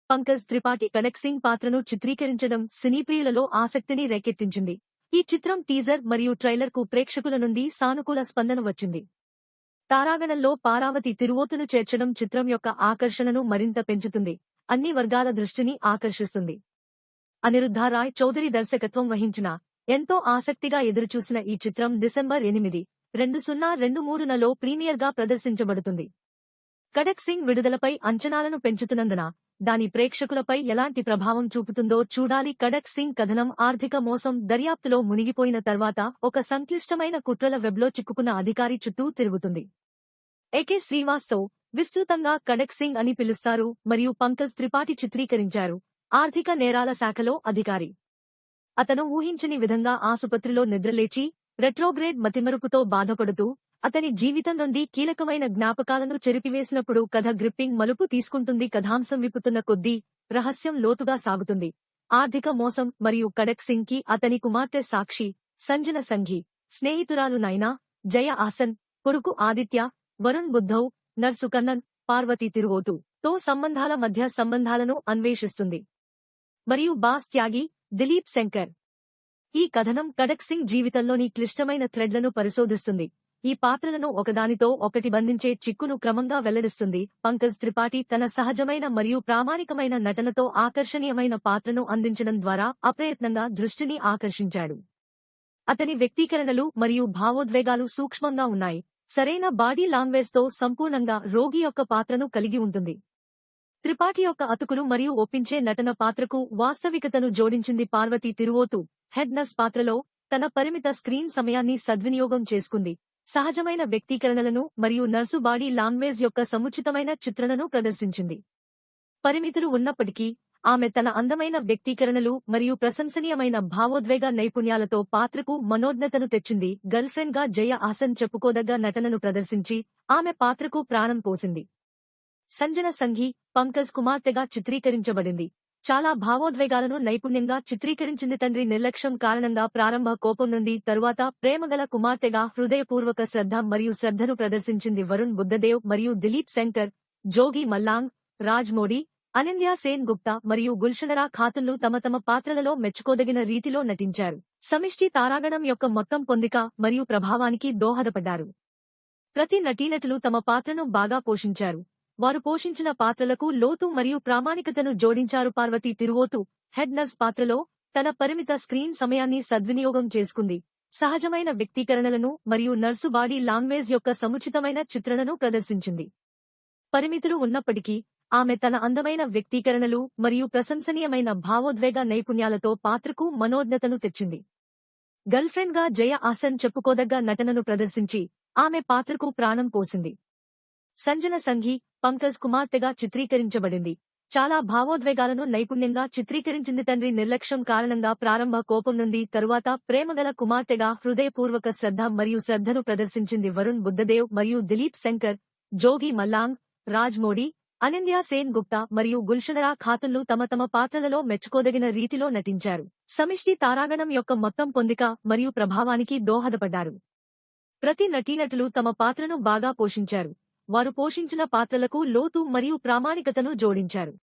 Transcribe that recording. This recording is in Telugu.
పంకజ్ త్రిపాఠి కనక్ సింగ్ పాత్రను చిత్రీకరించడం సినీప్రియులలో ఆసక్తిని రేకెత్తించింది. ఈ చిత్రం టీజర్ మరియు ట్రైలర్ కు ప్రేక్షకుల నుండి సానుకూల స్పందన వచ్చింది. తారాగణంలో పారావతి తిరువోతును చేర్చడం చిత్రం యొక్క ఆకర్షణను మరింత పెంచుతుంది, అన్ని వర్గాల దృష్టిని ఆకర్షిస్తుంది. అనిరుద్ధ రాయ్ చౌదరి దర్శకత్వం వహించిన, ఎంతో ఆసక్తిగా ఎదురుచూసిన ఈ చిత్రం డిసెంబర్ 8, 2023లో ప్రీమియర్గా ప్రదర్శించబడుతుంది. కనక్ సింగ్ విడుదలపై అంచనాలను పెంచుతున్నందున దాని ప్రేక్షకులపై ఎలాంటి ప్రభావం చూపుతుందో చూడాలి. కనక్ సింగ్ కథనం ఆర్థిక మోసం దర్యాప్తులో మునిగిపోయిన తర్వాత ఒక సంక్లిష్టమైన కుట్రల వెబ్లో చిక్కుకున్న అధికారి చుట్టూ తిరుగుతుంది. ఏకే శ్రీవాస్తవ్ విస్తృతంగా కనక్ సింగ్ అని పిలుస్తారు మరియు పంకజ్ త్రిపాఠి చిత్రీకరించారు. ఆర్థిక నేరాల శాఖలో అధికారి. అతను ఊహించని విధంగా ఆసుపత్రిలో నిద్రలేచి రెట్రోగ్రేడ్ మతిమరుపుతో బాధపడుతూ అతని జీవితం నుండి కీలకమైన జ్ఞాపకాలను చెరిపివేసినప్పుడు కథ గ్రిప్పింగ్ మలుపు తీసుకుంటుంది. కథాంశం విప్పుతున్న కొద్దీ రహస్యం లోతుగా సాగుతుంది. ఆర్థిక మోసం మరియు కనక్ సింగ్ కి అతని కుమార్తె సాక్షి, సంజన సంఘి, స్నేహితురాలు నైనా, జయ ఆసన్, కొడుకు ఆదిత్య, వరుణ్ బుద్ధవ్, నర్సు కన్నన్, పార్వతి తిరువోతు తో సంబంధాల మధ్య సంబంధాలను అన్వేషిస్తుంది. మరియు బాస్ త్యాగి, దిలీప్ శంకర్. ఈ కథనం కనక్ సింగ్ జీవితంలోని క్లిష్టమైన థ్రెడ్లను పరిశోధిస్తుంది. ఈ పాత్రలను ఒకదానితో ఒకటి బంధించే చిక్కును క్రమంగా వెల్లడిస్తుంది. పంకజ్ త్రిపాఠి తన సహజమైన మరియు ప్రామాణికమైన నటనతో ఆకర్షణీయమైన పాత్రను అందించడం ద్వారా అప్రయత్నంగా దృష్టిని ఆకర్షించాడు. అతని వ్యక్తీకరణలు మరియు భావోద్వేగాలు సూక్ష్మంగా ఉన్నాయి, సరైన బాడీ లాంగ్వేజ్తో సంపూర్ణంగా రోగి యొక్క పాత్రను కలిగి ఉంటుంది. త్రిపాఠి యొక్క అతుకులు మరియు ఒప్పించే నటన పాత్రకు వాస్తవికతను జోడించింది. పార్వతి తిరువోతు హెడ్ నర్స్ పాత్రలో తన పరిమిత స్క్రీన్ సమయాన్ని సద్వినియోగం చేసుకుంది, సహజమైన వ్యక్తీకరణలను మరియు నర్సు బాడీ లాంగ్వేజ్ యొక్క సముచితమైన చిత్రణను ప్రదర్శించింది. పరిమితులు ఉన్నప్పటికీ ఆమె తన అందమైన వ్యక్తీకరణలు మరియు ప్రశంసనీయమైన భావోద్వేగ నైపుణ్యాలతో పాత్రకు మనోజ్ఞతను తెచ్చింది. గర్ల్ఫ్రెండ్ గా జయ ఆసన్ చెప్పుకోదగ్గ నటనను ప్రదర్శించి ఆమె పాత్రకు ప్రాణం పోసింది. సంజన సంఘి పంకజ్ కుమార్తెగా చిత్రీకరించబడింది. చాలా భావోద్వేగాలను నైపుణ్యంగా చిత్రీకరించింది. తండ్రి నిర్లక్ష్యం కారణంగా ప్రారంభ కోపం నుండి తరువాత ప్రేమగల కుమార్తెగా హృదయపూర్వక శ్రద్ధ మరియు శ్రద్ధను ప్రదర్శించింది. వరుణ్ బుద్ధదేవ్ మరియు దిలీప్ శంకర్, జోగి మల్లాంగ్, రాజ్ మోడీ, అనింద్య సేన్ గుప్తా మరియు గుల్షనరా ఖాతున్లు తమ తమ పాత్రలలో మెచ్చుకోదగిన రీతిలో నటించారు. సమిష్టి తారాగణం యొక్క మొత్తం పొందిక మరియు ప్రభావానికి దోహదపడ్డారు. ప్రతి నటీనటులు తమ పాత్రను బాగా పోషించారు. వారు పోషించిన పాత్రలకు లోతు మరియు ప్రామాణికతను జోడించారు. పార్వతి తిరువోతు హెడ్ నర్స్ పాత్రలో తన పరిమిత స్క్రీన్ సమయాన్ని సద్వినియోగం చేసుకుంది, సహజమైన వ్యక్తీకరణలను మరియు నర్సు బాడీ లాంగ్వేజ్ యొక్క సముచితమైన చిత్రణను ప్రదర్శించింది. పరిమితులు ఉన్నప్పటికీ ఆమె తన అందమైన వ్యక్తీకరణలు మరియు ప్రశంసనీయమైన భావోద్వేగ నైపుణ్యాలతో పాత్రకు మనోజ్ఞతను తెచ్చింది. గర్ల్ఫ్రెండ్ గా జయ ఆసన్ చెప్పుకోదగ్గ నటనను ప్రదర్శించి ఆమె పాత్రకు ప్రాణం పోసింది. సంజన సంఘి పంకజ్ కుమార్తెగా చిత్రీకరించబడింది. చాలా భావోద్వేగాలను నైపుణ్యంగా చిత్రీకరించింది. తండ్రి నిర్లక్ష్యం కారణంగా ప్రారంభ కోపం నుండి తరువాత ప్రేమగల కుమార్తెగా హృదయపూర్వక శ్రద్ధ మరియు శ్రద్ధను ప్రదర్శించింది. వరుణ్ బుద్ధదేవ్ మరియు దిలీప్ శంకర్, జోగి మల్లాంగ్, రాజ్ మోడీ, అనింద్య సేన్ గుప్తా మరియు గుల్షనరా ఖాతున్లు తమ తమ పాత్రలలో మెచ్చుకోదగిన రీతిలో నటించారు. సమిష్టి తారాగణం యొక్క మొత్తం పొందిక మరియు ప్రభావానికి దోహదపడ్డారు. ప్రతి నటీనటులు తమ పాత్రను బాగా పోషించారు. వారు పోషించిన పాత్రలకు లోతు మరియు ప్రామాణికతను జోడించారు.